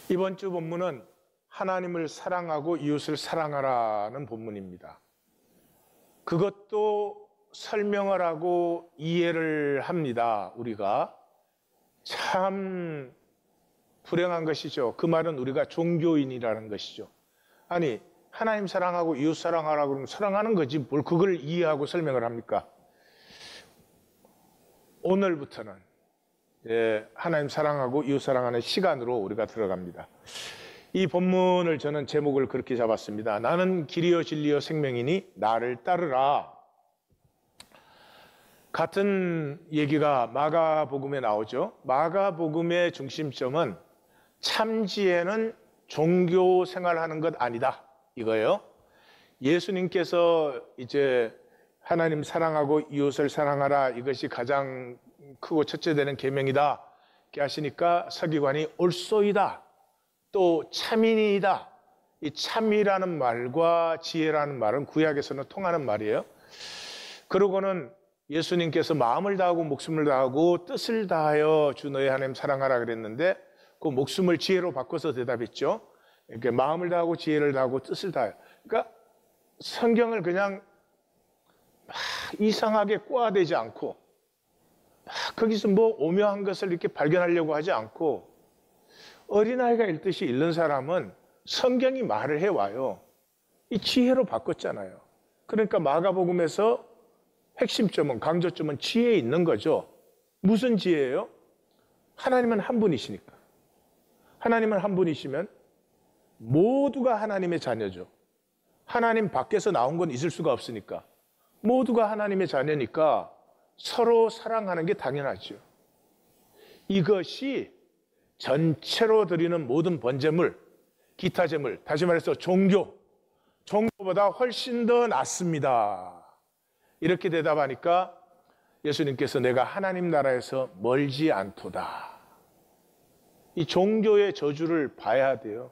이번 주 본문은 하나님을 사랑하고 이웃을 사랑하라는 본문입니다. 그것도 설명을 하고 이해를 합니다. 우리가 참 불행한 것이죠. 그 말은 우리가 종교인이라는 것이죠. 아니, 하나님 사랑하고 이웃 사랑하라고 그러면 사랑하는 거지 뭘 그걸 이해하고 설명을 합니까? 오늘부터는 하나님 사랑하고 이웃 사랑하는 시간으로 우리가 들어갑니다. 이 본문을 저는 제목을 그렇게 잡았습니다. 나는 길이요 진리요 생명이니 나를 따르라. 같은 얘기가 마가복음에 나오죠. 마가복음의 중심점은 참지혜는 종교 생활하는 것 아니다 이거예요. 예수님께서 이제 하나님 사랑하고 이웃을 사랑하라 이것이 가장 크고 첫째 되는 계명이다 이렇게 하시니까 서기관이 옳소이다 또 참인이다. 이 참이라는 말과 지혜라는 말은 구약에서는 통하는 말이에요. 그러고는 예수님께서 마음을 다하고 목숨을 다하고 뜻을 다하여 주 너의 하나님 사랑하라 그랬는데 그 목숨을 지혜로 바꿔서 대답했죠. 이렇게 마음을 다하고 지혜를 다하고 뜻을 다하여. 그러니까 성경을 그냥 이상하게 꼬아대지 않고 거기서 뭐 오묘한 것을 이렇게 발견하려고 하지 않고 어린아이가 읽듯이 읽는 사람은 성경이 말을 해와요. 이 지혜로 바꿨잖아요. 그러니까 마가복음에서 핵심점은 강조점은 지혜에 있는 거죠. 무슨 지혜예요? 하나님은 한 분이시니까. 하나님은 한 분이시면 모두가 하나님의 자녀죠. 하나님 밖에서 나온 건 있을 수가 없으니까. 모두가 하나님의 자녀니까 서로 사랑하는 게 당연하죠. 이것이 전체로 드리는 모든 번제물, 기타 제물, 다시 말해서 종교보다 훨씬 더 낫습니다. 이렇게 대답하니까 예수님께서 내가 하나님 나라에서 멀지 않도다. 이 종교의 저주를 봐야 돼요.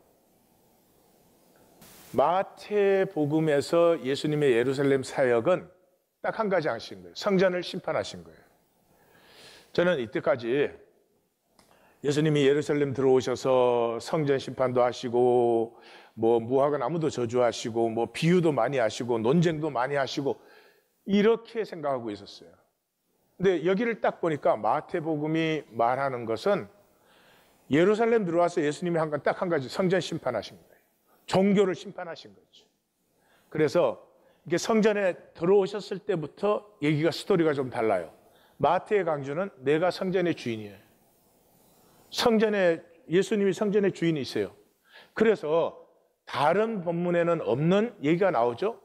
마태복음에서 예수님의 예루살렘 사역은 딱 한 가지 하신 거예요. 성전을 심판하신 거예요. 저는 이때까지 예수님이 예루살렘 들어오셔서 성전 심판도 하시고 뭐 무화과 나무도 저주하시고 뭐 비유도 많이 하시고 논쟁도 많이 하시고 이렇게 생각하고 있었어요. 근데 여기를 딱 보니까 마태복음이 말하는 것은 예루살렘 들어와서 예수님이 한 건 딱 한 가지 성전 심판하신 거예요. 종교를 심판하신 거죠. 그래서 이게 성전에 들어오셨을 때부터 얘기가 스토리가 좀 달라요. 마태의 강조는 내가 성전의 주인이에요. 예수님이 성전의 주인이세요. 그래서 다른 본문에는 없는 얘기가 나오죠.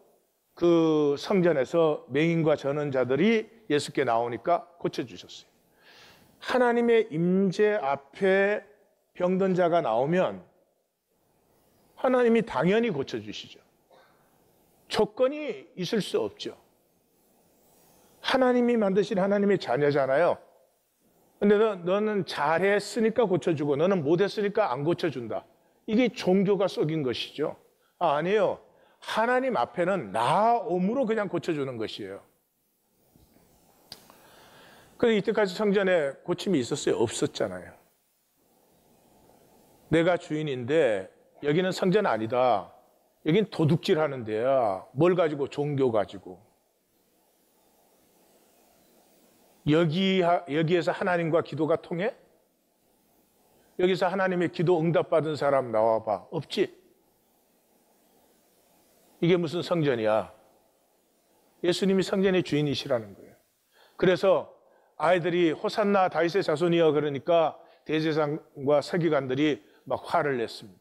그 성전에서 맹인과 전원 자들이 예수께 나오니까 고쳐주셨어요. 하나님의 임재 앞에 병든 자가 나오면 하나님이 당연히 고쳐주시죠. 조건이 있을 수 없죠. 하나님이 만드신 하나님의 자녀잖아요. 근데 너는 잘했으니까 고쳐주고 너는 못했으니까 안 고쳐준다. 이게 종교가 썩인 것이죠. 아니에요. 하나님 앞에는 나옴으로 그냥 고쳐주는 것이에요. 그런데 이때까지 성전에 고침이 있었어요? 없었잖아요. 내가 주인인데 여기는 성전 아니다. 여긴 도둑질하는 데야. 뭘 가지고? 종교 가지고. 여기에서 하나님과 기도가 통해? 여기서 하나님의 기도 응답받은 사람 나와봐. 없지? 이게 무슨 성전이야? 예수님이 성전의 주인이시라는 거예요. 그래서 아이들이 호산나 다윗의 자손이여 그러니까 대제사장과 서기관들이 막 화를 냈습니다.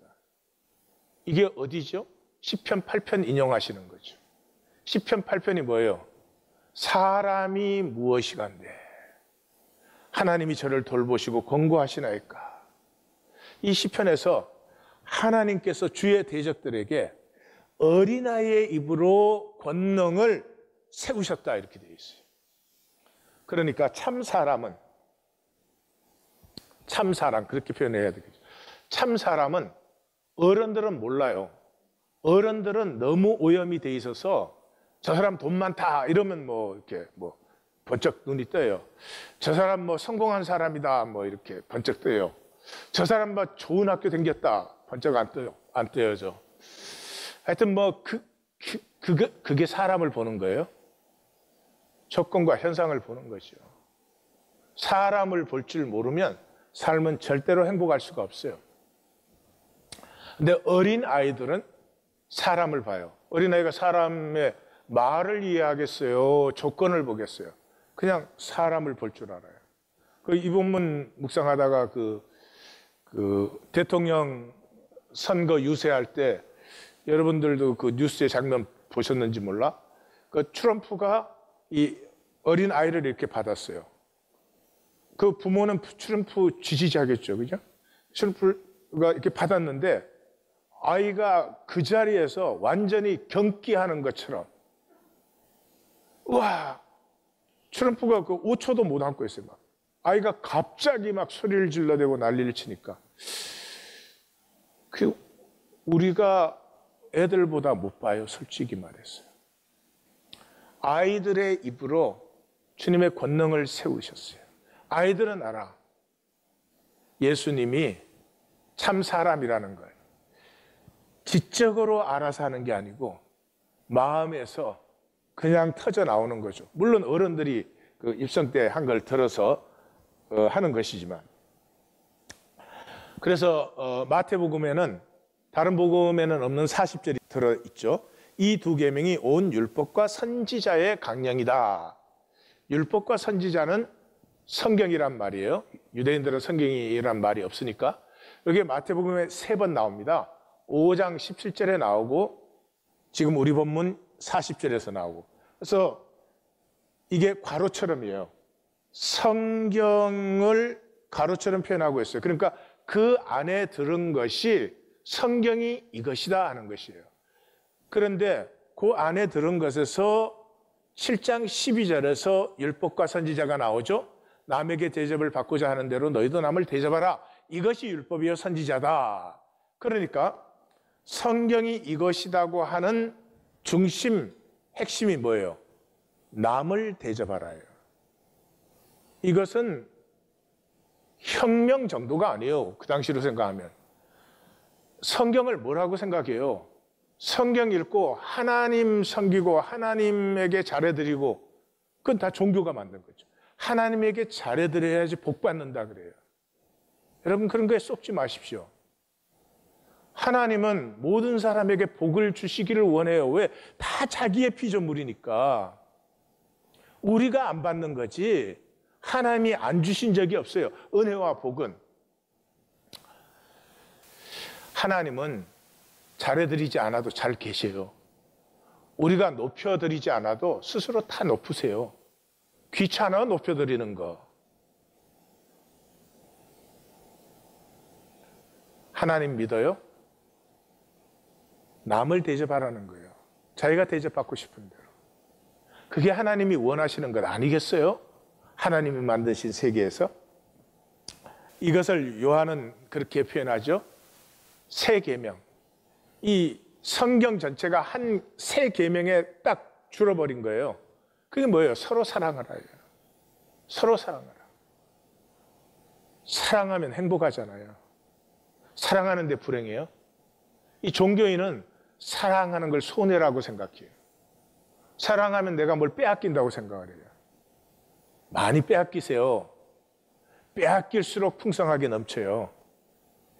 이게 어디죠? 시편 8편 인용하시는 거죠. 시편 8편이 뭐예요? 사람이 무엇이간데 하나님이 저를 돌보시고 권고하시나이까. 이 시편에서 하나님께서 주의 대적들에게 어린아이의 입으로 권능을 세우셨다 이렇게 되어 있어요. 그러니까 참사람 그렇게 표현해야 되겠죠. 참사람은 어른들은 몰라요. 어른들은 너무 오염이 돼 있어서 저 사람 돈 많다 이러면 뭐 이렇게 뭐 번쩍 눈이 떠요. 저 사람 뭐 성공한 사람이다 뭐 이렇게 번쩍 떠요. 저 사람 봐 좋은 학교 생겼다. 번쩍 안 떼어져. 하여튼 뭐 그게 사람을 보는 거예요. 조건과 현상을 보는 거죠. 사람을 볼 줄 모르면 삶은 절대로 행복할 수가 없어요. 근데 어린 아이들은 사람을 봐요. 어린아이가 사람의 말을 이해하겠어요? 조건을 보겠어요? 그냥 사람을 볼 줄 알아요. 이 본문 묵상하다가 그 대통령 선거 유세할 때 여러분들도 그 뉴스의 장면 보셨는지 몰라? 그 트럼프가 이 어린 아이를 이렇게 받았어요. 그 부모는 트럼프 지지자겠죠, 그죠? 트럼프가 이렇게 받았는데 아이가 그 자리에서 완전히 경기하는 것처럼, 와, 트럼프가 그 5초도 못 안고 있어요. 막 아이가 갑자기 막 소리를 질러대고 난리를 치니까 우리가 애들보다 못 봐요, 솔직히 말해서. 아이들의 입으로 주님의 권능을 세우셨어요. 아이들은 알아. 예수님이 참 사람이라는 걸 지적으로 알아서 하는 게 아니고 마음에서 그냥 터져 나오는 거죠. 물론 어른들이 그 입성 때 한 걸 들어서 하는 것이지만. 그래서 마태복음에는 다른 복음에는 없는 40절이 들어있죠. 이 두 계명이 온 율법과 선지자의 강령이다. 율법과 선지자는 성경이란 말이에요. 유대인들은 성경이란 말이 없으니까. 여기 마태복음에 3번 나옵니다. 5장 17절에 나오고 지금 우리 본문 40절에서 나오고. 그래서 이게 괄호처럼이에요. 성경을 가로처럼 표현하고 있어요. 그러니까 그 안에 들은 것이 성경이 이것이다 하는 것이에요. 그런데 그 안에 들은 것에서 7장 12절에서 율법과 선지자가 나오죠. 남에게 대접을 받고자 하는 대로 너희도 남을 대접하라. 이것이 율법이요 선지자다. 그러니까 성경이 이것이라고 하는 중심, 핵심이 뭐예요? 남을 대접하라예요. 이것은 혁명 정도가 아니에요. 그 당시로 생각하면. 성경을 뭐라고 생각해요? 성경 읽고 하나님 섬기고 하나님에게 잘해드리고, 그건 다 종교가 만든 거죠. 하나님에게 잘해드려야지 복 받는다 그래요. 여러분 그런 거에 쏙지 마십시오. 하나님은 모든 사람에게 복을 주시기를 원해요. 왜? 다 자기의 피조물이니까. 우리가 안 받는 거지 하나님이 안 주신 적이 없어요. 은혜와 복은. 하나님은 잘해드리지 않아도 잘 계세요. 우리가 높여드리지 않아도 스스로 다 높으세요. 귀찮아 높여드리는 거. 하나님 믿어요? 남을 대접하라는 거예요. 자기가 대접받고 싶은 대로. 그게 하나님이 원하시는 것 아니겠어요? 하나님이 만드신 세계에서. 이것을 요한은 그렇게 표현하죠. 새 계명. 이 성경 전체가 한 새 계명에 딱 줄어버린 거예요. 그게 뭐예요? 서로 사랑하라예요. 서로 사랑하라. 사랑하면 행복하잖아요. 사랑하는데 불행해요? 이 종교인은 사랑하는 걸 손해라고 생각해요. 사랑하면 내가 뭘 빼앗긴다고 생각을 해요. 많이 빼앗기세요. 빼앗길수록 풍성하게 넘쳐요.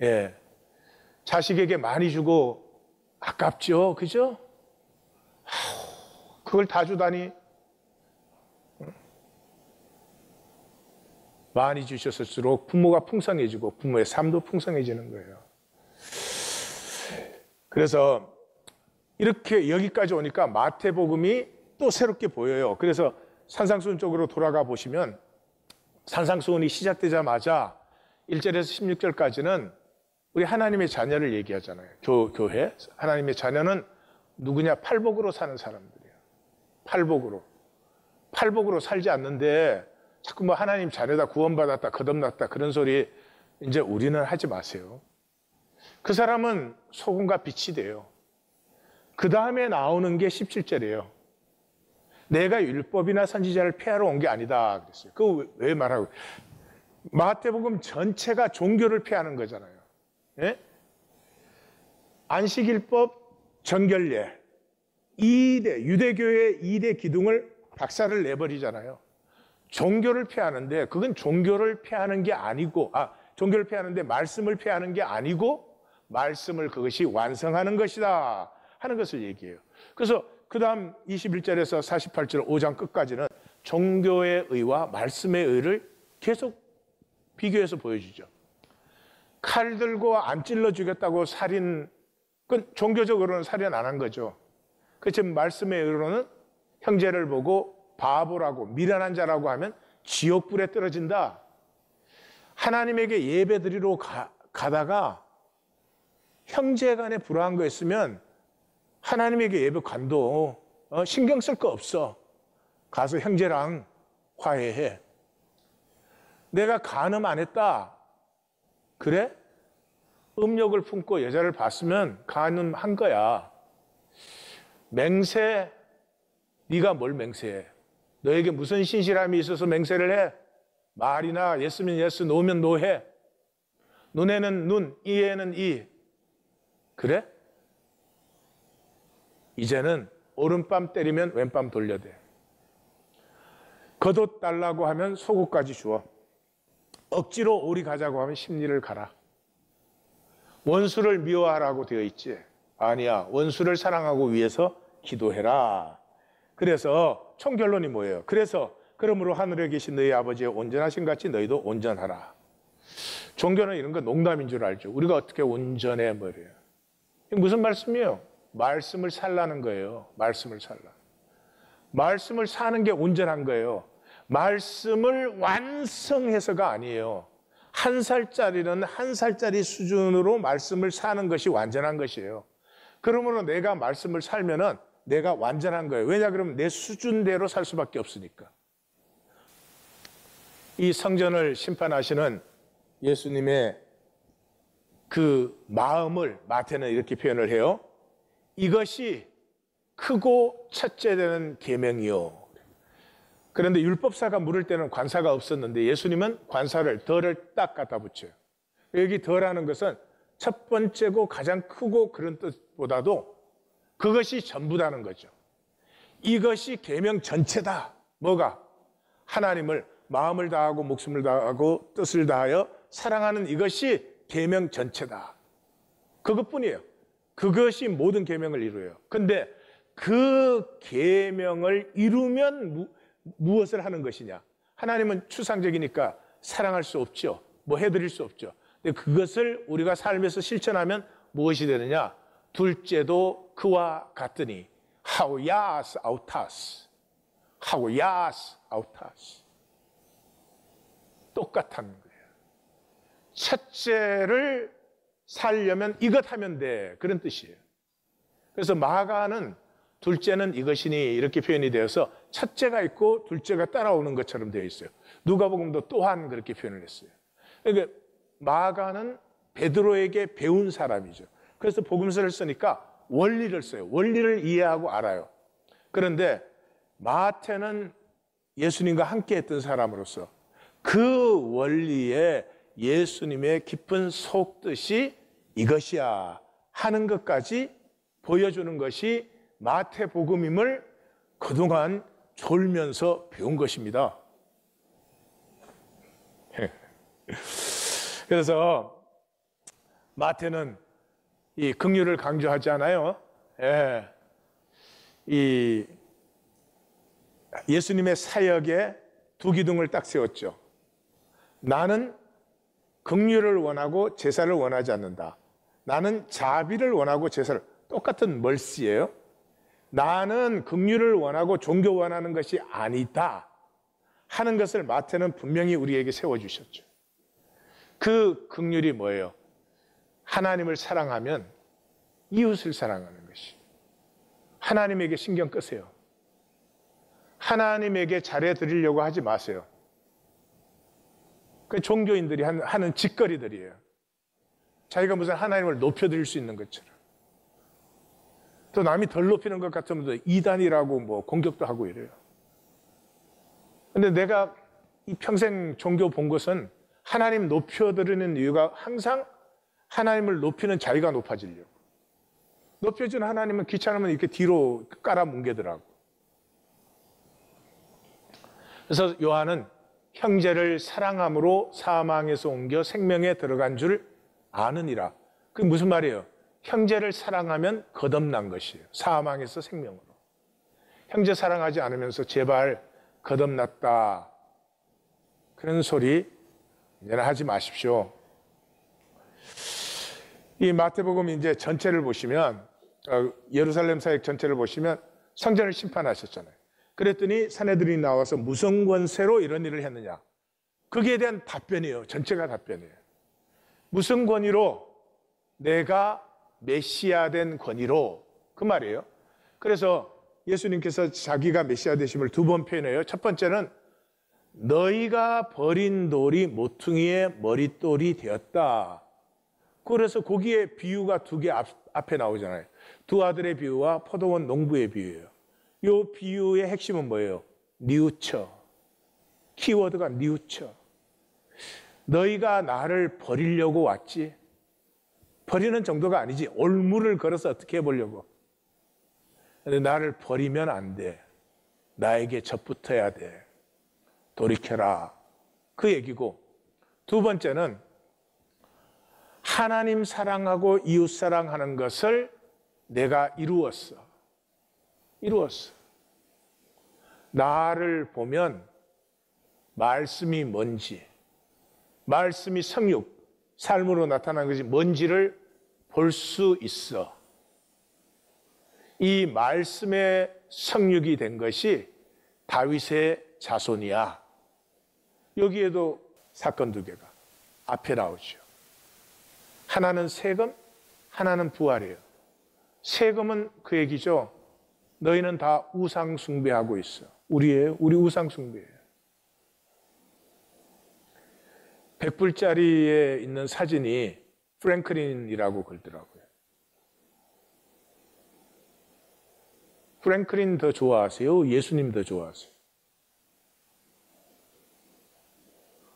예. 자식에게 많이 주고 아깝죠? 그죠? 그걸 다 주다니. 많이 주셨을수록 부모가 풍성해지고 부모의 삶도 풍성해지는 거예요. 그래서 이렇게 여기까지 오니까 마태복음이 또 새롭게 보여요. 그래서 산상수훈 쪽으로 돌아가 보시면 산상수훈이 시작되자마자 1절에서 16절까지는 우리 하나님의 자녀를 얘기하잖아요. 교회. 하나님의 자녀는 누구냐? 팔복으로 사는 사람들이에요. 팔복으로. 팔복으로 살지 않는데 자꾸 뭐 하나님 자녀다, 구원받았다, 거듭났다 그런 소리 이제 우리는 하지 마세요. 그 사람은 소금과 빛이 돼요. 그 다음에 나오는 게 17절이에요. 내가 율법이나 선지자를 폐하러 온 게 아니다 그랬어요. 그거 왜 말하고? 마태복음 전체가 종교를 폐하는 거잖아요. 예? 안식일법, 정결례, 2대 유대교의 2대 기둥을 박살을 내버리잖아요. 종교를 폐하는데 그건 종교를 폐하는 게 아니고 종교를 폐하는데 말씀을 폐하는 게 아니고 말씀을 그것이 완성하는 것이다 하는 것을 얘기해요. 그래서 그 다음 21절에서 48절 5장 끝까지는 종교의 의와 말씀의 의를 계속 비교해서 보여주죠. 칼 들고 안 찔러 죽였다고 살인, 그건 종교적으로는 살인 안 한 거죠. 그렇지만 말씀의 의로는 형제를 보고 바보라고 미련한 자라고 하면 지옥불에 떨어진다. 하나님에게 예배 드리러 가다가 형제 간에 불화한 거 있으면 하나님에게 예배 간도 신경 쓸 거 없어. 가서 형제랑 화해해. 내가 간음 안 했다. 그래? 음욕을 품고 여자를 봤으면 간음한 거야. 맹세, 네가 뭘 맹세해? 너에게 무슨 신실함이 있어서 맹세를 해? 말이나 예스면 예스, 노면 노해. 눈에는 눈, 이에는 이. 그래? 이제는 오른밤 때리면 왼밤 돌려대. 겉옷 달라고 하면 속옷까지 주어. 억지로 오리 가자고 하면 심리를 가라. 원수를 미워하라고 되어 있지. 아니야. 원수를 사랑하고 위해서 기도해라. 그래서 총 결론이 뭐예요? 그래서 그러므로 하늘에 계신 너희 아버지의 온전하신 같이 너희도 온전하라. 종교는 이런 거 농담인 줄 알죠. 우리가 어떻게 온전해 뭐래요. 이게 무슨 말씀이에요? 말씀을 살라는 거예요. 말씀을 살라. 말씀을 사는 게 온전한 거예요. 말씀을 완성해서가 아니에요. 한 살짜리는 한 살짜리 수준으로 말씀을 사는 것이 완전한 것이에요. 그러므로 내가 말씀을 살면은 내가 완전한 거예요. 왜냐 그러면 내 수준대로 살 수밖에 없으니까. 이 성전을 심판하시는 예수님의 그 마음을 마태는 이렇게 표현을 해요. 이것이 크고 첫째 되는 계명이요. 그런데 율법사가 물을 때는 관사가 없었는데 예수님은 관사를 덜을 딱 갖다 붙여요. 여기 덜하는 것은 첫 번째고 가장 크고 그런 뜻보다도 그것이 전부다는 거죠. 이것이 계명 전체다. 뭐가? 하나님을 마음을 다하고 목숨을 다하고 뜻을 다하여 사랑하는 이것이 계명 전체다. 그것뿐이에요. 그것이 모든 계명을 이루어요. 근데 그 계명을 이루면 무엇을 하는 것이냐? 하나님은 추상적이니까 사랑할 수 없죠. 뭐 해드릴 수 없죠. 근데 그것을 우리가 삶에서 실천하면 무엇이 되느냐? 둘째도 그와 같으니 하오야스 아우타스, 하오야스 아우타스. 똑같다는 거예요. 첫째를 살려면 이것 하면 돼. 그런 뜻이에요. 그래서 마가는 둘째는 이것이니 이렇게 표현이 되어서 첫째가 있고 둘째가 따라오는 것처럼 되어 있어요. 누가복음도 또한 그렇게 표현을 했어요. 그러니까 마가는 베드로에게 배운 사람이죠. 그래서 복음서를 쓰니까 원리를 써요. 원리를 이해하고 알아요. 그런데 마태는 예수님과 함께 했던 사람으로서 그 원리에 예수님의 깊은 속뜻이 이것이야 하는 것까지 보여주는 것이 마태복음임을 그동안 졸면서 배운 것입니다. 그래서 마태는 이 긍휼을 강조하지 않아요. 예. 이 예수님의 사역에 두 기둥을 딱 세웠죠. 나는 긍휼을 원하고 제사를 원하지 않는다. 나는 자비를 원하고 제사를, 똑같은 멀씨예요. 나는 긍휼을 원하고 종교 원하는 것이 아니다 하는 것을 마태는 분명히 우리에게 세워주셨죠. 그 긍휼이 뭐예요? 하나님을 사랑하면 이웃을 사랑하는 것이. 하나님에게 신경 끄세요. 하나님에게 잘해드리려고 하지 마세요. 그 종교인들이 하는 짓거리들이에요. 자기가 무슨 하나님을 높여드릴 수 있는 것처럼. 또 남이 덜 높이는 것 같으면 이단이라고 뭐 공격도 하고 이래요. 근데 내가 이 평생 종교 본 것은 하나님 높여드리는 이유가 항상 하나님을 높이는 자기가 높아지려고. 높여준 하나님은 귀찮으면 이렇게 뒤로 깔아뭉개더라고. 그래서 요한은 형제를 사랑함으로 사망에서 옮겨 생명에 들어간 줄 아느니라. 그게 무슨 말이에요? 형제를 사랑하면 거듭난 것이에요. 사망에서 생명으로. 형제 사랑하지 않으면서 제발 거듭났다, 그런 소리 이제는 하지 마십시오. 이 마태복음 이제 전체를 보시면, 예루살렘 사역 전체를 보시면 성전을 심판하셨잖아요. 그랬더니 사내들이 나와서 무슨 권세로 이런 일을 했느냐? 거기에 대한 답변이에요. 전체가 답변이에요. 무슨 권위로? 내가 메시아 된 권위로, 그 말이에요. 그래서 예수님께서 자기가 메시아 되심을 두 번 표현해요. 첫 번째는 너희가 버린 돌이 모퉁이의 머릿돌이 되었다. 그래서 거기에 비유가 두 개 앞에 나오잖아요. 두 아들의 비유와 포도원 농부의 비유예요. 이 비유의 핵심은 뭐예요? 뉘우쳐. 키워드가 뉘우쳐. 너희가 나를 버리려고 왔지. 버리는 정도가 아니지. 올무를 걸어서 어떻게 해보려고. 근데 나를 버리면 안 돼. 나에게 접붙어야 돼. 돌이켜라. 그 얘기고, 두 번째는 하나님 사랑하고 이웃 사랑하는 것을 내가 이루었어. 나를 보면 말씀이 뭔지, 말씀이 성육, 삶으로 나타나는 것이 뭔지를 볼 수 있어. 이 말씀의 성육이 된 것이 다윗의 자손이야. 여기에도 사건 두 개가 앞에 나오죠. 하나는 세금, 하나는 부활이에요. 세금은 그 얘기죠. 너희는 다 우상 숭배하고 있어. 우리 우상 숭배예요. 100불짜리에 있는 사진이 프랭클린이라고 걸더라고요. 프랭클린 더 좋아하세요? 예수님 더 좋아하세요?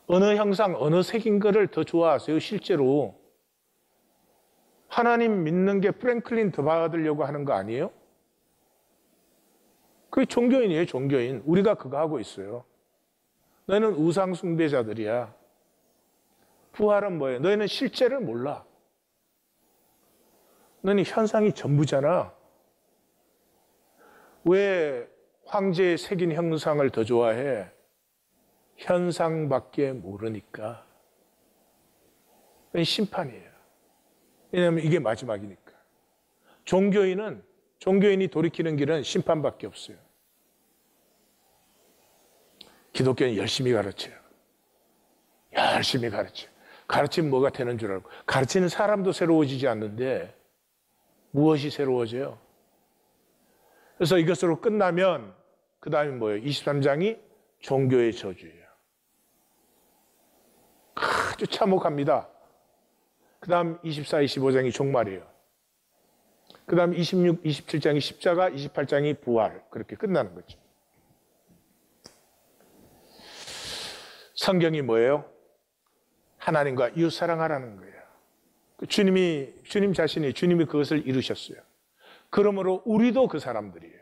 어느 형상, 어느 색인 거를 더 좋아하세요? 실제로 하나님 믿는 게 프랭클린 더 받으려고 하는 거 아니에요? 그게 종교인이에요, 종교인. 우리가 그거 하고 있어요. 너희는 우상 숭배자들이야. 부활은 뭐예요? 너희는 실제를 몰라. 너희는 현상이 전부잖아. 왜 황제의 새긴 형상을 더 좋아해? 현상밖에 모르니까. 그건 심판이에요. 왜냐하면 이게 마지막이니까. 종교인이 돌이키는 길은 심판밖에 없어요. 기독교는 열심히 가르쳐요. 열심히 가르쳐요. 가르치면 뭐가 되는 줄 알고. 가르치는 사람도 새로워지지 않는데 무엇이 새로워져요? 그래서 이것으로 끝나면 그 다음에 뭐예요? 23장이 종교의 저주예요. 아주 참혹합니다. 그 다음 24, 25장이 종말이에요. 그 다음 26, 27장이 십자가, 28장이 부활. 그렇게 끝나는 거죠. 성경이 뭐예요? 하나님과 이웃 사랑하라는 거예요. 주님 자신이, 주님이 그것을 이루셨어요. 그러므로 우리도 그 사람들이에요.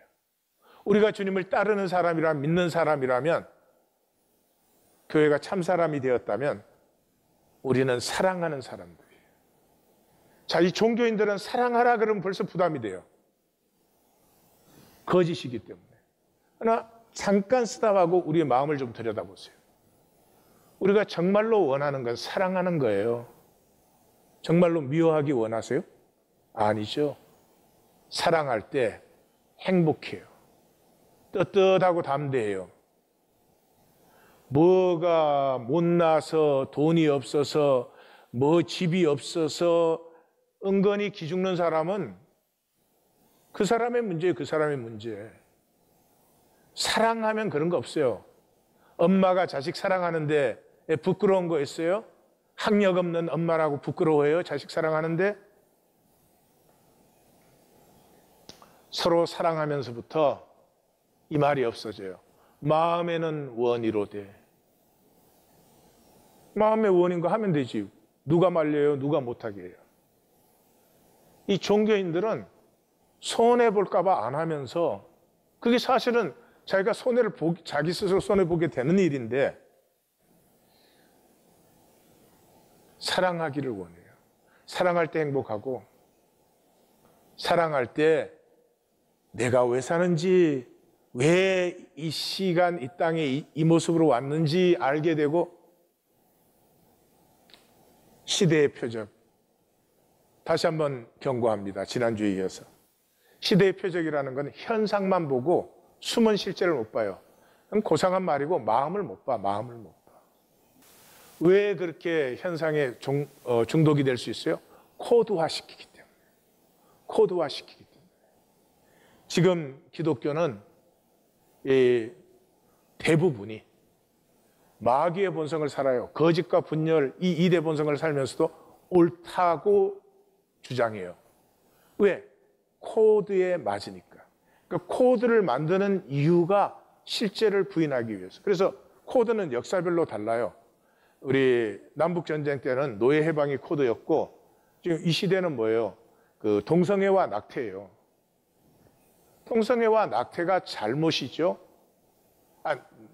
우리가 주님을 따르는 사람이라면, 믿는 사람이라면, 교회가 참 사람이 되었다면 우리는 사랑하는 사람들이에요. 자, 이 종교인들은 사랑하라 그러면 벌써 부담이 돼요. 거짓이기 때문에. 그러나 잠깐 스탑하고 우리의 마음을 좀 들여다보세요. 우리가 정말로 원하는 건 사랑하는 거예요. 정말로 미워하기 원하세요? 아니죠. 사랑할 때 행복해요. 떳떳하고 담대해요. 뭐가 못나서, 돈이 없어서, 뭐 집이 없어서 은근히 기죽는 사람은 그 사람의 문제예요. 그 사람의 문제. 사랑하면 그런 거 없어요. 엄마가 자식 사랑하는데 부끄러운 거 있어요? 학력 없는 엄마라고 부끄러워해요? 자식 사랑하는데? 서로 사랑하면서부터 이 말이 없어져요. 마음에는 원이로 돼. 마음의 원인 거 하면 되지. 누가 말려요? 누가 못하게 해요? 이 종교인들은 손해볼까 봐 안 하면서 그게 사실은 자기가 자기 스스로 손해보게 되는 일인데 사랑하기를 원해요. 사랑할 때 행복하고 사랑할 때 내가 왜 사는지 왜 이 시간 이 땅에 이 모습으로 왔는지 알게 되고 시대의 표적 다시 한번 경고합니다. 지난주에 이어서 시대의 표적이라는 건 현상만 보고 숨은 실제를 못 봐요. 그건 고상한 말이고 마음을 못 봐. 마음을 못 봐. 왜 그렇게 현상에 중독이 될 수 있어요? 코드화시키기 때문에. 코드화시키기 때문에. 지금 기독교는 대부분이 마귀의 본성을 살아요. 거짓과 분열 이 이대 본성을 살면서도 옳다고 주장해요. 왜? 코드에 맞으니까. 그러니까 코드를 만드는 이유가 실제를 부인하기 위해서. 그래서 코드는 역사별로 달라요. 우리 남북전쟁 때는 노예 해방이 코드였고 지금 이 시대는 뭐예요? 그 동성애와 낙태예요. 동성애와 낙태가 잘못이죠.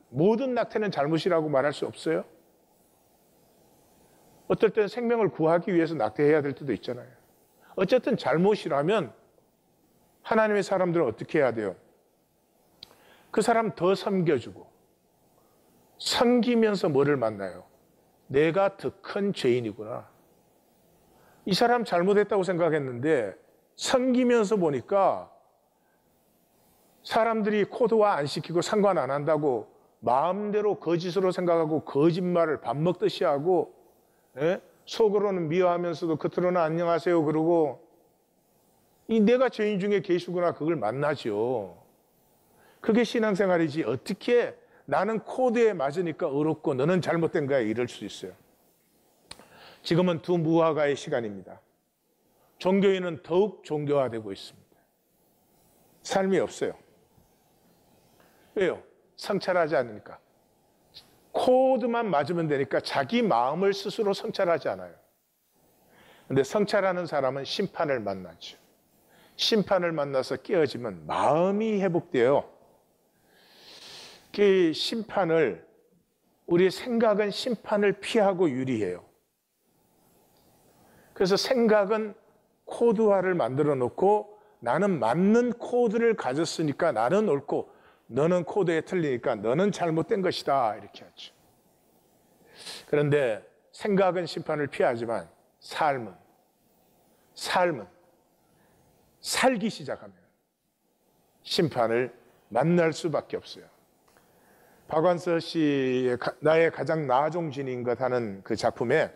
모든 낙태는 잘못이라고 말할 수 없어요. 어떨 때는 생명을 구하기 위해서 낙태해야 될 때도 있잖아요. 어쨌든 잘못이라면 하나님의 사람들은 어떻게 해야 돼요? 그 사람 더 섬겨주고 섬기면서 뭐를 만나요? 내가 더 큰 죄인이구나. 이 사람 잘못했다고 생각했는데 섬기면서 보니까 사람들이 코드화 안 시키고 상관 안 한다고 마음대로 거짓으로 생각하고 거짓말을 밥 먹듯이 하고 속으로는 미워하면서도 겉으로는 안녕하세요 그러고 내가 죄인 중에 계시구나 그걸 만나죠. 그게 신앙생활이지 어떻게 나는 코드에 맞으니까 어렵고 너는 잘못된 거야 이럴 수 있어요. 지금은 두 무화과의 시간입니다. 종교인은 더욱 종교화되고 있습니다. 삶이 없어요. 왜요? 성찰하지 않으니까. 코드만 맞으면 되니까 자기 마음을 스스로 성찰하지 않아요. 근데 성찰하는 사람은 심판을 만나죠. 심판을 만나서 깨어지면 마음이 회복돼요. 그 심판을 우리의 생각은 심판을 피하고 유리해요. 그래서 생각은 코드화를 만들어 놓고 나는 맞는 코드를 가졌으니까 나는 옳고 너는 코드에 틀리니까 너는 잘못된 것이다 이렇게 하죠. 그런데 생각은 심판을 피하지만 삶은 살기 시작하면 심판을 만날 수밖에 없어요. 박완서 씨의 나의 가장 나종신인 것 하는 그 작품에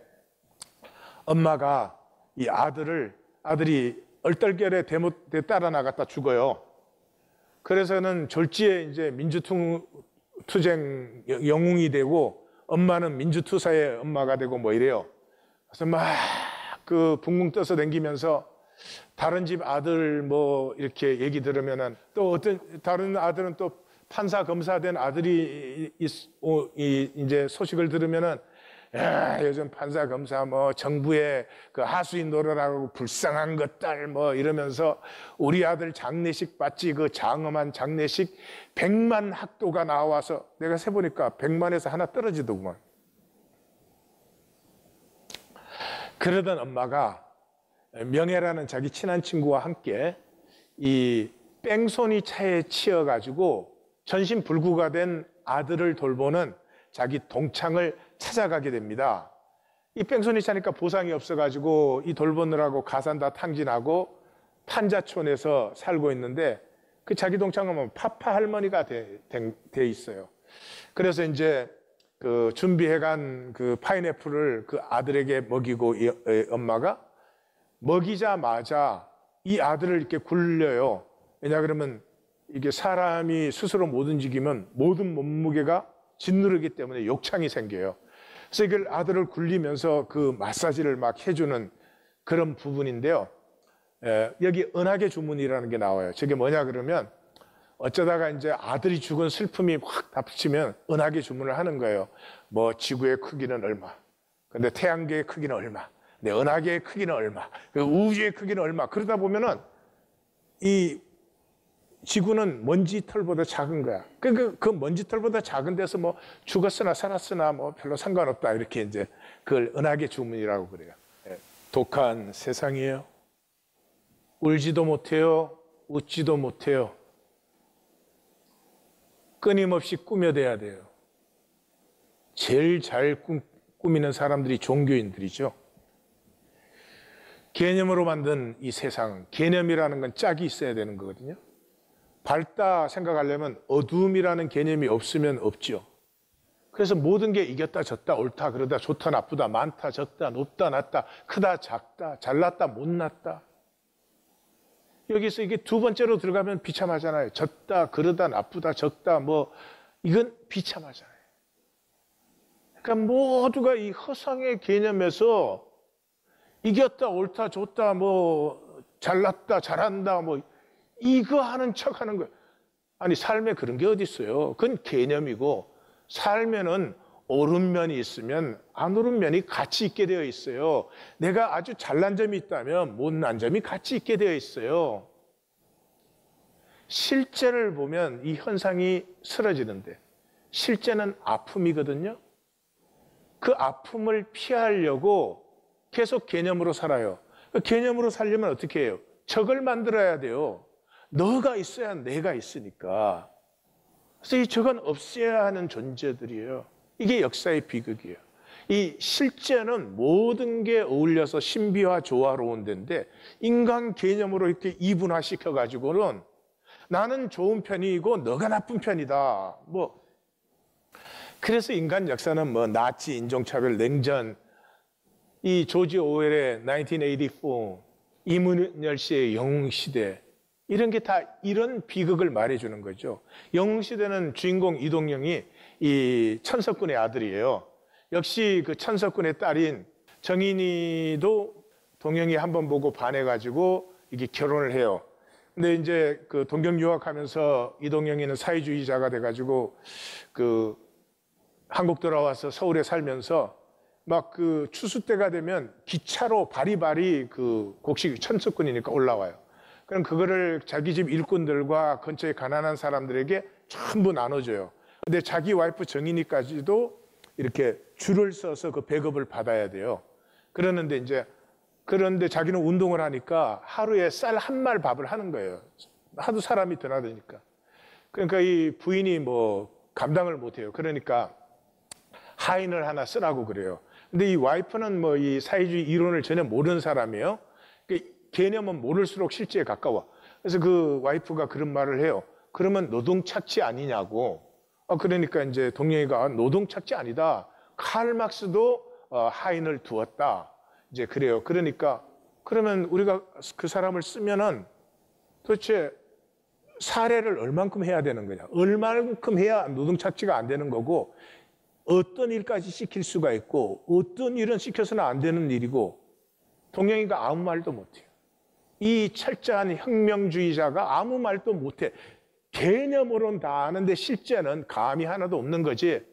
엄마가 이 아들이 얼떨결에 따라 나갔다 죽어요. 그래서는 졸지에 이제 민주투쟁 영웅이 되고 엄마는 민주투사의 엄마가 되고 뭐 이래요. 그래서 막 그 붕붕 떠서 댕기면서 다른 집 아들 뭐 이렇게 얘기 들으면은 또 어떤 다른 아들은 또 판사 검사 된 아들이 이제 소식을 들으면은 야, 요즘 판사 검사 뭐 정부의 그 하수인 노릇하고 불쌍한 것들 뭐 이러면서 우리 아들 장례식 봤지 그 장엄한 장례식 100만 학도가 나와서 내가 세보니까 100만에서 하나 떨어지더구만. 그러던 엄마가 명예라는 자기 친한 친구와 함께 이 뺑소니 차에 치여가지고 전신불구가 된 아들을 돌보는 자기 동창을 찾아가게 됩니다. 이 뺑소니 차니까 보상이 없어가지고 이 돌보느라고 가산 다 탕진하고 판자촌에서 살고 있는데 그 자기 동창은 파파 할머니가 돼 있어요. 그래서 이제 그 준비해간 그 파인애플을 그 아들에게 먹이고 엄마가 먹이자마자 이 아들을 이렇게 굴려요. 왜냐 그러면 이게 사람이 스스로 못 움직이면 모든 몸무게가 짓누르기 때문에 욕창이 생겨요. 그래서 이걸 아들을 굴리면서 그 마사지를 막 해주는 그런 부분인데요. 여기 은하계 주문이라는 게 나와요. 저게 뭐냐 그러면 어쩌다가 이제 아들이 죽은 슬픔이 확 닥치면 은하계 주문을 하는 거예요. 뭐 지구의 크기는 얼마, 근데 태양계의 크기는 얼마? 내 은하계의 크기는 얼마? 그 우주의 크기는 얼마? 그러다 보면은 이 지구는 먼지털보다 작은 거야. 그 먼지털보다 작은 데서 뭐 죽었으나 살았으나 뭐 별로 상관없다. 이렇게 이제 그걸 은하계 주문이라고 그래요. 독한 세상이에요. 울지도 못해요. 웃지도 못해요. 끊임없이 꾸며대야 돼요. 제일 잘 꾸미는 사람들이 종교인들이죠. 개념으로 만든 이 세상, 개념이라는 건 짝이 있어야 되는 거거든요. 밝다 생각하려면 어두움이라는 개념이 없으면 없죠. 그래서 모든 게 이겼다 졌다 옳다 그러다 좋다 나쁘다 많다 적다 높다 낮다 크다 작다 잘났다 못났다. 여기서 이게 두 번째로 들어가면 비참하잖아요. 졌다 그러다 나쁘다 적다 뭐 이건 비참하잖아요. 그러니까 모두가 이 허상의 개념에서 이겼다 옳다 좋다 뭐 잘났다 잘한다 뭐 이거 하는 척 하는 거예요. 아니 삶에 그런 게 어디 있어요. 그건 개념이고 삶에는 옳은 면이 있으면 안 옳은 면이 같이 있게 되어 있어요. 내가 아주 잘난 점이 있다면 못난 점이 같이 있게 되어 있어요. 실제를 보면 이 현상이 쓰러지는데 실제는 아픔이거든요. 그 아픔을 피하려고 계속 개념으로 살아요. 개념으로 살려면 어떻게 해요? 적을 만들어야 돼요. 너가 있어야 내가 있으니까. 그래서 이 적은 없애야 하는 존재들이에요. 이게 역사의 비극이에요. 이 실제는 모든 게 어울려서 신비와 조화로운 데인데 인간 개념으로 이렇게 이분화시켜가지고는 나는 좋은 편이고 너가 나쁜 편이다. 뭐 그래서 인간 역사는 뭐 나치, 인종차별, 냉전, 이 조지 오웰의 1984, 이문열 씨의 영웅시대 이런 게 다 이런 비극을 말해주는 거죠. 영웅시대는 주인공 이동영이 이 천석군의 아들이에요. 역시 그 천석군의 딸인 정인이도 동영이 한번 보고 반해가지고 이게 결혼을 해요. 근데 이제 그 동경 유학하면서 이동영이는 사회주의자가 돼가지고 그 한국 돌아와서 서울에 살면서 막 그 추수 때가 되면 기차로 바리바리 그 곡식 천석군이니까 올라와요. 그럼 그거를 자기 집 일꾼들과 근처에 가난한 사람들에게 전부 나눠줘요. 근데 자기 와이프 정인이까지도 이렇게 줄을 서서 그 배급을 받아야 돼요. 그런데 자기는 운동을 하니까 하루에 쌀 한 말 밥을 하는 거예요. 하도 사람이 드나드니까. 그러니까 이 부인이 뭐 감당을 못해요. 그러니까 하인을 하나 쓰라고 그래요. 근데 이 와이프는 뭐 이 사회주의 이론을 전혀 모르는 사람이에요. 개념은 모를수록 실제에 가까워. 그래서 그 와이프가 그런 말을 해요. 그러면 노동착취 아니냐고. 그러니까 이제 동영이가 노동착취 아니다. 칼 막스도 하인을 두었다. 이제 그래요. 그러니까 그러면 우리가 그 사람을 쓰면은 도대체 사례를 얼만큼 해야 되는 거냐? 얼만큼 해야 노동착취가 안 되는 거고 어떤 일까지 시킬 수가 있고 어떤 일은 시켜서는 안 되는 일이고 동영이가 아무 말도 못해요. 이 철저한 혁명주의자가 아무 말도 못해. 개념으로는 다 아는데 실제는 감이 하나도 없는 거지.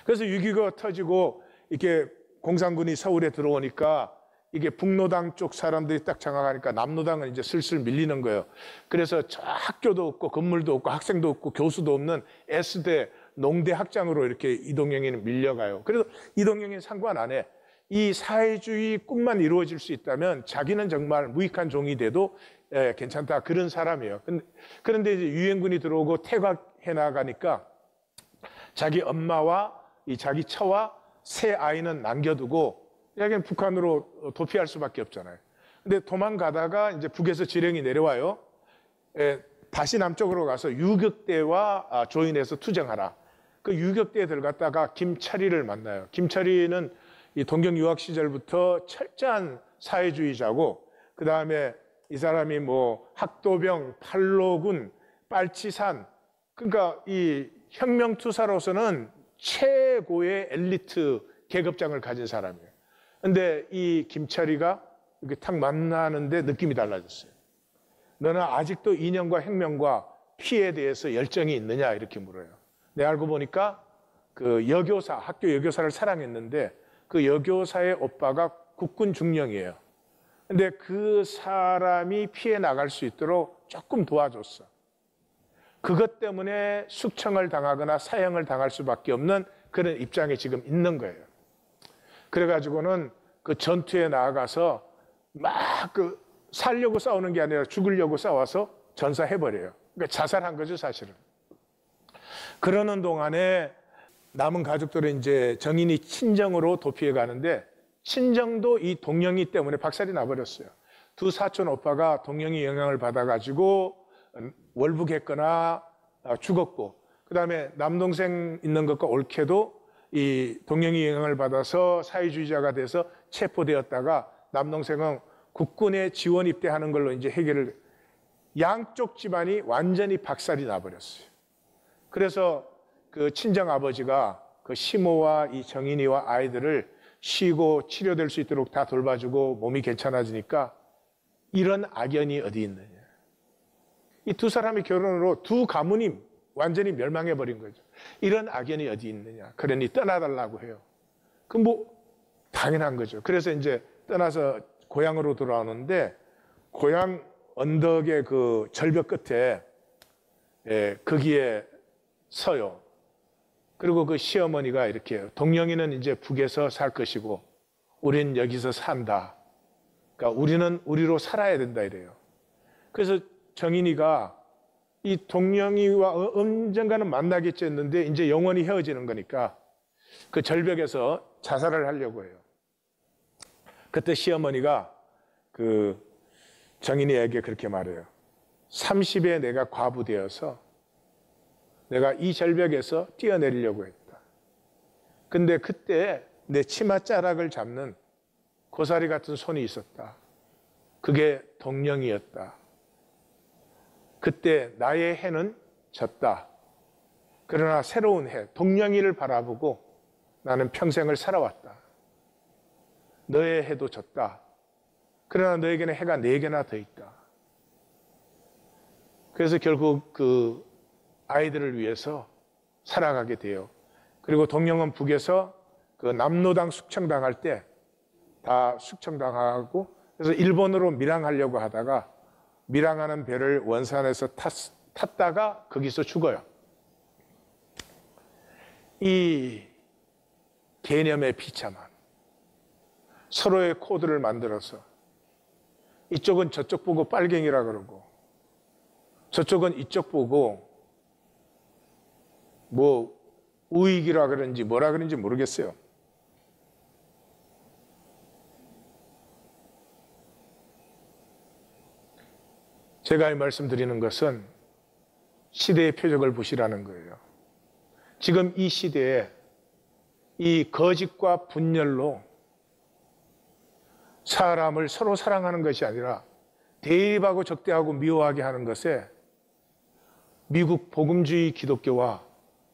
그래서 6.25가 터지고 이렇게 공산군이 서울에 들어오니까 이게 북노당 쪽 사람들이 딱 장악하니까 남노당은 이제 슬슬 밀리는 거예요. 그래서 저 학교도 없고 건물도 없고 학생도 없고 교수도 없는 S대 농대 학장으로 이렇게 이동영이는 밀려가요. 그래서 이동영이는 상관 안 해. 이 사회주의 꿈만 이루어질 수 있다면 자기는 정말 무익한 종이 돼도 괜찮다 그런 사람이에요. 그런데 이제 유엔군이 들어오고 퇴각해 나가니까 자기 엄마와 이 자기 처와 세 아이는 남겨두고 여기는 북한으로 도피할 수밖에 없잖아요. 근데 도망가다가 이제 북에서 지령이 내려와요. 다시 남쪽으로 가서 유격대와 조인해서 투쟁하라. 그 유격대에 들어갔다가 김철이를 만나요. 김철이는 이 동경 유학 시절부터 철저한 사회주의자고 그 다음에 이 사람이 뭐 학도병, 팔로군, 빨치산 그러니까 이 혁명투사로서는 최고의 엘리트 계급장을 가진 사람이에요. 근데 이 김철이가 이렇게 탁 만나는데 느낌이 달라졌어요. 너는 아직도 이념과 혁명과 피에 대해서 열정이 있느냐 이렇게 물어요. 내가 알고 보니까 그 여교사, 학교 여교사를 사랑했는데 그 여교사의 오빠가 국군 중령이에요. 근데 그 사람이 피해 나갈 수 있도록 조금 도와줬어. 그것 때문에 숙청을 당하거나 사형을 당할 수밖에 없는 그런 입장에 지금 있는 거예요. 그래가지고는 그 전투에 나아가서 막 살려고 싸우는 게 아니라 죽으려고 싸워서 전사해버려요. 그러니까 자살한 거죠, 사실은. 그러는 동안에 남은 가족들은 이제 정인이 친정으로 도피해 가는데 친정도 이 동영이 때문에 박살이 나버렸어요. 두 사촌 오빠가 동영이 영향을 받아가지고 월북했거나 죽었고, 그 다음에 남동생 있는 것과 옳게도 이 동영이 영향을 받아서 사회주의자가 돼서 체포되었다가 남동생은 국군에 지원 입대하는 걸로 이제 해결을, 양쪽 집안이 완전히 박살이 나버렸어요. 그래서 그 친정 아버지가 그 시모와 이 정인이와 아이들을 쉬고 치료될 수 있도록 다 돌봐주고 몸이 괜찮아지니까 이런 악연이 어디 있느냐. 이 두 사람의 결혼으로 두 가문이 완전히 멸망해버린 거죠. 이런 악연이 어디 있느냐. 그러니 떠나달라고 해요. 그 뭐 당연한 거죠. 그래서 이제 떠나서 고향으로 돌아오는데 고향 언덕의 그 절벽 끝에 거기에 서요. 그리고 그 시어머니가 이렇게 동영이는 이제 북에서 살 것이고 우리는 여기서 산다. 그러니까 우리는 우리로 살아야 된다 이래요. 그래서 정인이가 이 동영이와 언젠가는 만나겠지 했는데 이제 영원히 헤어지는 거니까 그 절벽에서 자살을 하려고 해요. 그때 시어머니가 그 정인이에게 그렇게 말해요. 30에 내가 과부되어서 내가 이 절벽에서 뛰어내리려고 했다. 근데 그때 내 치맛자락을 잡는 고사리 같은 손이 있었다. 그게 동영이었다. 그때 나의 해는 졌다. 그러나 새로운 해, 동영이를 바라보고 나는 평생을 살아왔다. 너의 해도 졌다. 그러나 너에게는 해가 4개나 더 있다. 그래서 결국 그 아이들을 위해서 살아가게 돼요. 그리고 동영은 북에서 그 남로당 숙청당할 때 다 숙청당하고, 그래서 일본으로 밀항하려고 하다가 밀항하는 배를 원산에서 탔다가 거기서 죽어요. 이 개념의 비참함, 서로의 코드를 만들어서 이쪽은 저쪽 보고 빨갱이라 그러고 저쪽은 이쪽 보고 뭐 우익이라 그런지 뭐라 그런지 모르겠어요. 제가 이 말씀드리는 것은 시대의 표적을 보시라는 거예요. 지금 이 시대에 이 거짓과 분열로 사람을 서로 사랑하는 것이 아니라 대입하고 적대하고 미워하게 하는 것에 미국 복음주의 기독교와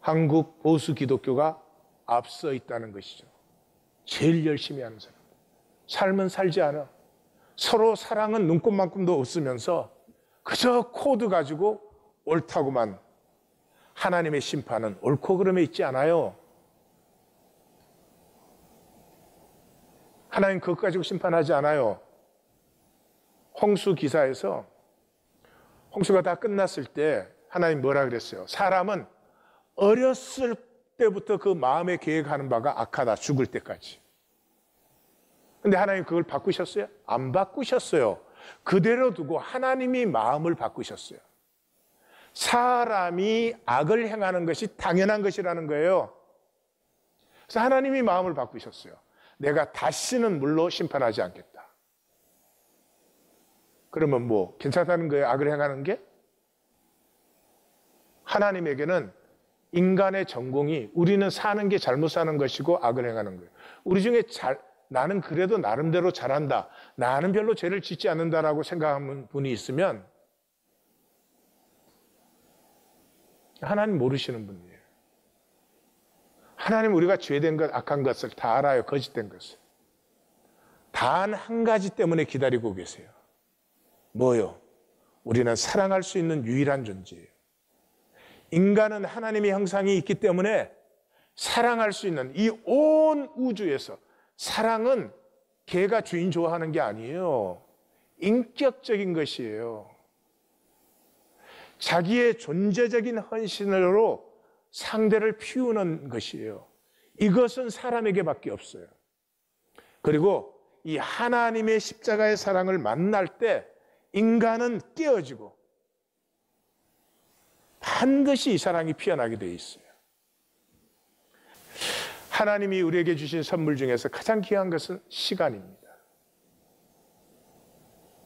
한국 보수 기독교가 앞서 있다는 것이죠. 제일 열심히 하는 사람. 삶은 살지 않아. 서로 사랑은 눈곱만큼도 없으면서 그저 코드 가지고 옳다고만. 하나님의 심판은 옳고 그름에 있지 않아요. 하나님 그것 가지고 심판하지 않아요. 홍수 기사에서 홍수가 다 끝났을 때 하나님 뭐라 그랬어요? 사람은 어렸을 때부터 그 마음에 계획하는 바가 악하다. 죽을 때까지. 근데 하나님 그걸 바꾸셨어요? 안 바꾸셨어요. 그대로 두고 하나님이 마음을 바꾸셨어요. 사람이 악을 행하는 것이 당연한 것이라는 거예요. 그래서 하나님이 마음을 바꾸셨어요. 내가 다시는 물로 심판하지 않겠다. 그러면 뭐 괜찮다는 거예요? 악을 행하는 게? 하나님에게는 인간의 전공이 우리는 사는 게 잘못 사는 것이고 악을 행하는 거예요. 우리 중에 나는 그래도 나름대로 잘한다. 나는 별로 죄를 짓지 않는다라고 생각하는 분이 있으면 하나님 모르시는 분이에요. 하나님 우리가 죄된 것, 악한 것을 다 알아요. 거짓된 것을. 단 한 가지 때문에 기다리고 계세요. 뭐요? 우리는 사랑할 수 있는 유일한 존재예요. 인간은 하나님의 형상이 있기 때문에 사랑할 수 있는 이 온 우주에서 사랑은 개가 주인 좋아하는 게 아니에요. 인격적인 것이에요. 자기의 존재적인 헌신으로 상대를 피우는 것이에요. 이것은 사람에게밖에 없어요. 그리고 이 하나님의 십자가의 사랑을 만날 때 인간은 깨어지고 반드시 이 사랑이 피어나게 되어 있어요. 하나님이 우리에게 주신 선물 중에서 가장 귀한 것은 시간입니다.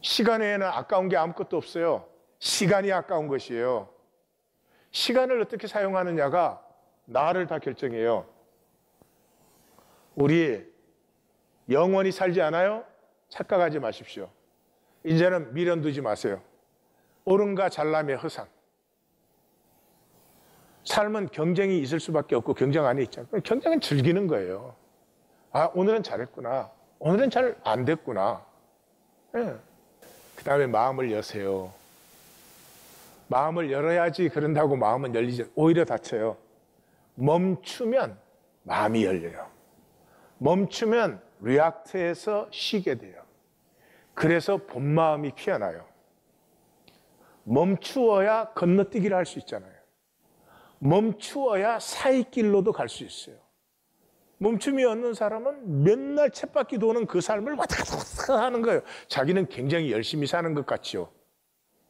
시간 외에는 아까운 게 아무것도 없어요. 시간이 아까운 것이에요. 시간을 어떻게 사용하느냐가 나를 다 결정해요. 우리 영원히 살지 않아요? 착각하지 마십시오. 이제는 미련 두지 마세요. 옳음과 잘남의 허상. 삶은 경쟁이 있을 수밖에 없고 경쟁 안에 있잖아요. 경쟁은 즐기는 거예요. 아, 오늘은 잘했구나. 오늘은 잘 안 됐구나. 네. 그 다음에 마음을 여세요. 마음을 열어야지 그런다고 마음은 열리지 오히려 닫혀요. 멈추면 마음이 열려요. 멈추면 리액트해서 쉬게 돼요. 그래서 본 마음이 피어나요. 멈추어야 건너뛰기를 할 수 있잖아요. 멈추어야 사이길로도 갈 수 있어요. 멈춤이 없는 사람은 맨날 쳇바퀴 도는 그 삶을 왔다 갔다 하는 거예요. 자기는 굉장히 열심히 사는 것 같지요.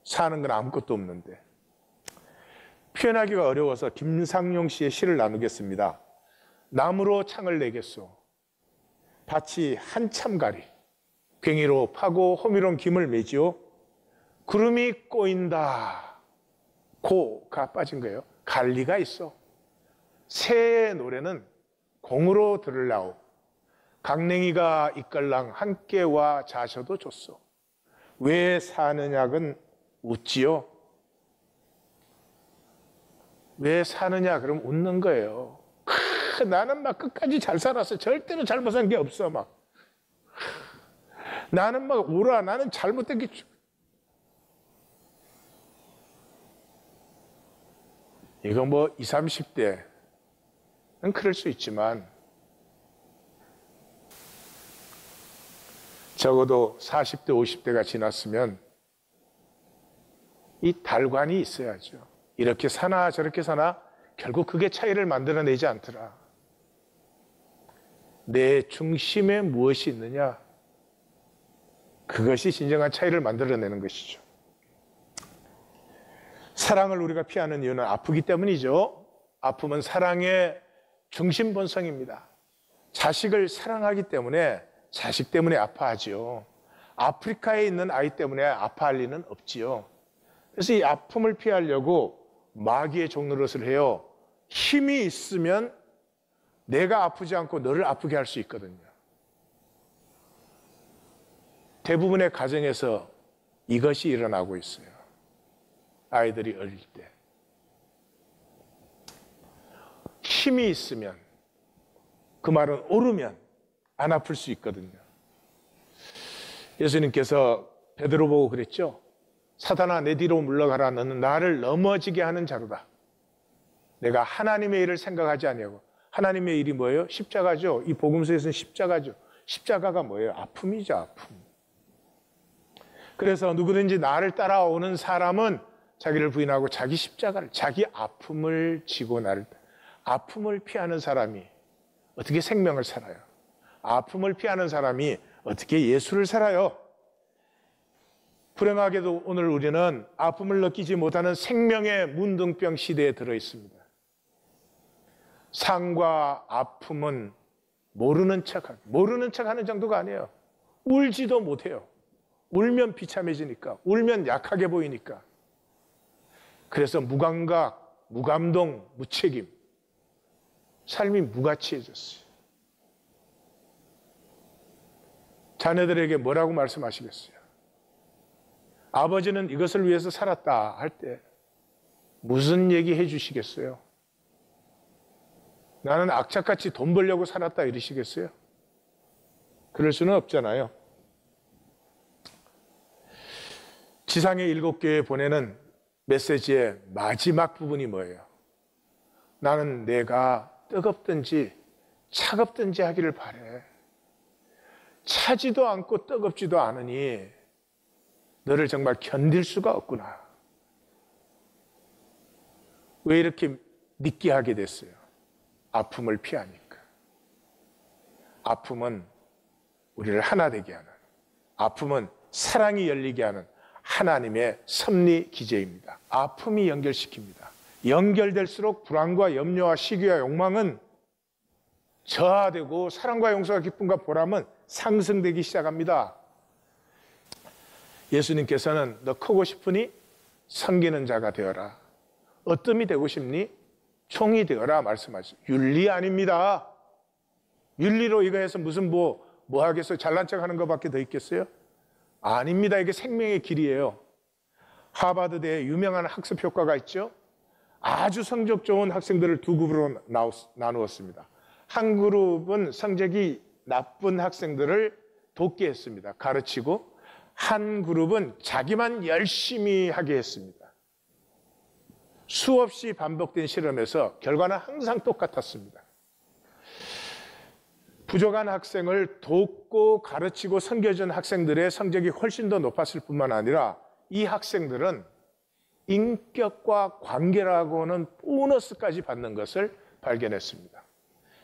사는 건 아무것도 없는데. 표현하기가 어려워서 김상용 씨의 시를 나누겠습니다. 나무로 창을 내겠소. 밭이 한참 가리. 괭이로 파고 호미론 김을 매지요. 구름이 꼬인다. 고가 빠진 거예요. 갈리가 있어. 새의 노래는 공으로 들으라오. 강냉이가 이끌랑 함께와 자셔도 좋소. 왜 사느냐건 웃지요. 왜 사느냐 그럼 웃는 거예요. 나는 막 끝까지 잘 살았어. 절대로 잘못 산 게 없어. 막 나는 막 오라. 나는 잘못된 게 이거 뭐 20, 30대는 그럴 수 있지만 적어도 40대, 50대가 지났으면 이 달관이 있어야죠. 이렇게 사나 저렇게 사나 결국 그게 차이를 만들어내지 않더라. 내 중심에 무엇이 있느냐? 그것이 진정한 차이를 만들어내는 것이죠. 사랑을 우리가 피하는 이유는 아프기 때문이죠. 아픔은 사랑의 중심 본성입니다. 자식을 사랑하기 때문에 자식 때문에 아파하지요. 아프리카에 있는 아이 때문에 아파할 리는 없지요. 그래서 이 아픔을 피하려고 마귀의 종노릇을 해요. 힘이 있으면 내가 아프지 않고 너를 아프게 할 수 있거든요. 대부분의 가정에서 이것이 일어나고 있어요. 아이들이 어릴 때. 힘이 있으면, 그 말은 오르면 안 아플 수 있거든요. 예수님께서 베드로 보고 그랬죠. 사단아 내 뒤로 물러가라. 너는 나를 넘어지게 하는 자로다. 내가 하나님의 일을 생각하지 아니하고. 하나님의 일이 뭐예요? 십자가죠. 이 복음서에서는 십자가죠. 십자가가 뭐예요? 아픔이죠. 아픔. 그래서 누구든지 나를 따라오는 사람은 자기를 부인하고 자기 십자가를, 자기 아픔을 지고 나를, 아픔을 피하는 사람이 어떻게 생명을 살아요? 아픔을 피하는 사람이 어떻게 예수를 살아요? 불행하게도 오늘 우리는 아픔을 느끼지 못하는 생명의 문둥병 시대에 들어 있습니다. 상과 아픔은 모르는 척하는 정도가 아니에요. 울지도 못해요. 울면 비참해지니까, 울면 약하게 보이니까. 그래서 무감각, 무감동, 무책임. 삶이 무가치해졌어요. 자녀들에게 뭐라고 말씀하시겠어요? 아버지는 이것을 위해서 살았다 할 때 무슨 얘기 해 주시겠어요? 나는 악착같이 돈 벌려고 살았다 이러시겠어요? 그럴 수는 없잖아요. 지상의 7교회에 보내는 메시지의 마지막 부분이 뭐예요? 나는 내가 뜨겁든지 차갑든지 하기를 바래. 차지도 않고 뜨겁지도 않으니 너를 정말 견딜 수가 없구나. 왜 이렇게 느끼하게 됐어요? 아픔을 피하니까. 아픔은 우리를 하나 되게 하는, 아픔은 사랑이 열리게 하는 하나님의 섭리 기제입니다. 아픔이 연결시킵니다. 연결될수록 불안과 염려와 시기와 욕망은 저하되고 사랑과 용서와 기쁨과 보람은 상승되기 시작합니다. 예수님께서는 너 크고 싶으니 섬기는 자가 되어라. 어뜸이 되고 싶니? 총이 되어라 말씀하시죠. 윤리 아닙니다. 윤리로 이거 해서 무슨 뭐 하겠어요? 잘난 척 하는 것밖에 더 있겠어요? 아닙니다. 이게 생명의 길이에요. 하버드대에 유명한 학습 효과가 있죠. 아주 성적 좋은 학생들을 두 그룹으로 나누었습니다. 한 그룹은 성적이 나쁜 학생들을 돕게 했습니다. 가르치고, 한 그룹은 자기만 열심히 하게 했습니다. 수없이 반복된 실험에서 결과는 항상 똑같았습니다. 부족한 학생을 돕고 가르치고 섬겨준 학생들의 성적이 훨씬 더 높았을 뿐만 아니라 이 학생들은 인격과 관계라고는 보너스까지 받는 것을 발견했습니다.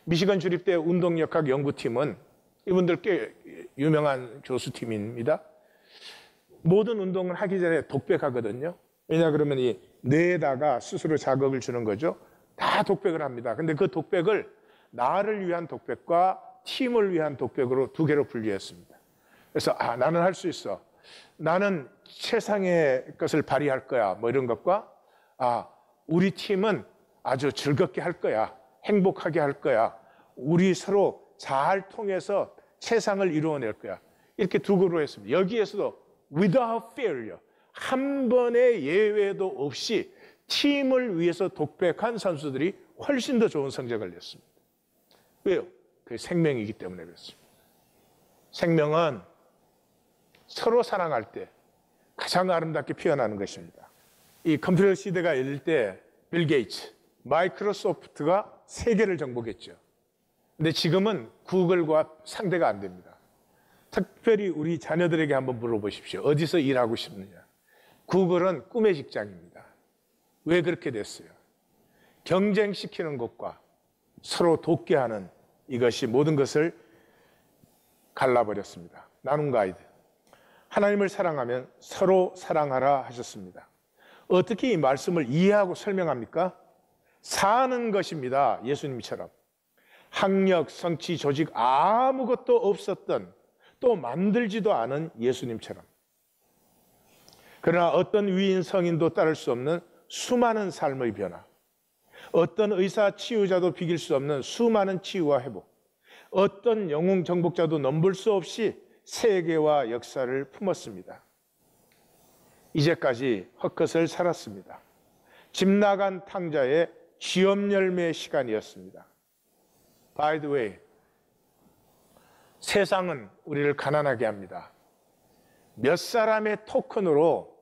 미시건 주립대 운동역학 연구팀은 이분들 꽤 유명한 교수팀입니다. 모든 운동을 하기 전에 독백하거든요. 왜냐 그러면 이 뇌에다가 스스로 자극을 주는 거죠. 다 독백을 합니다. 근데 그 독백을 나를 위한 독백과 팀을 위한 독백으로 두 개로 분리했습니다. 그래서 나는 할 수 있어. 나는 최상의 것을 발휘할 거야. 뭐 이런 것과 우리 팀은 아주 즐겁게 할 거야. 행복하게 할 거야. 우리 서로 잘 통해서 최상을 이루어낼 거야. 이렇게 두 그룹으로 했습니다. 여기에서도 without failure, 한 번의 예외도 없이 팀을 위해서 독백한 선수들이 훨씬 더 좋은 성적을 냈습니다. 왜요? 그게 생명이기 때문에 그렇습니다. 생명은 서로 사랑할 때 가장 아름답게 피어나는 것입니다. 이 컴퓨터 시대가 열릴 때 빌 게이츠, 마이크로소프트가 세계를 정복했죠. 근데 지금은 구글과 상대가 안 됩니다. 특별히 우리 자녀들에게 한번 물어보십시오. 어디서 일하고 싶느냐? 구글은 꿈의 직장입니다. 왜 그렇게 됐어요? 경쟁시키는 것과 서로 돕게 하는 이것이 모든 것을 갈라버렸습니다. 나눔 가이드. 하나님을 사랑하면 서로 사랑하라 하셨습니다. 어떻게 이 말씀을 이해하고 설명합니까? 사는 것입니다. 예수님처럼. 학력, 성취, 조직 아무것도 없었던, 또 만들지도 않은 예수님처럼. 그러나 어떤 위인 성인도 따를 수 없는 수많은 삶의 변화, 어떤 의사 치유자도 비길 수 없는 수많은 치유와 회복, 어떤 영웅 정복자도 넘볼 수 없이 세계와 역사를 품었습니다. 이제까지 헛것을 살았습니다. 집 나간 탕자의 취업 열매의 시간이었습니다. By the way, 세상은 우리를 가난하게 합니다. 몇 사람의 토큰으로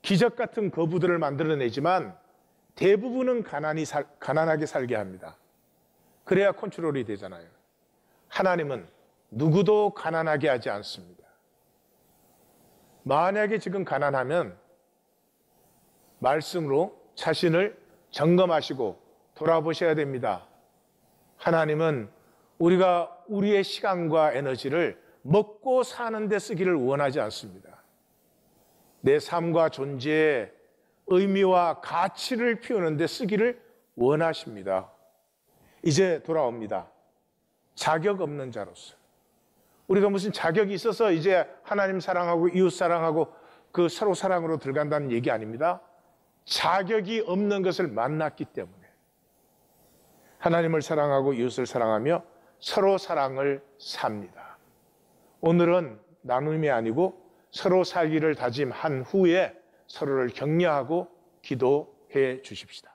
기적 같은 거부들을 만들어내지만 대부분은 가난하게 살게 합니다. 그래야 컨트롤이 되잖아요. 하나님은 누구도 가난하게 하지 않습니다. 만약에 지금 가난하면 말씀으로 자신을 점검하시고 돌아보셔야 됩니다. 하나님은 우리가 우리의 시간과 에너지를 먹고 사는 데 쓰기를 원하지 않습니다. 내 삶과 존재의 의미와 가치를 피우는 데 쓰기를 원하십니다. 이제 돌아옵니다. 자격 없는 자로서. 우리가 무슨 자격이 있어서 이제 하나님 사랑하고 이웃 사랑하고 그 서로 사랑으로 들어간다는 얘기 아닙니다. 자격이 없는 것을 만났기 때문에 하나님을 사랑하고 이웃을 사랑하며 서로 사랑을 삽니다. 오늘은 나눔이 아니고 서로 살기를 다짐한 후에 서로를 격려하고 기도해 주십시다.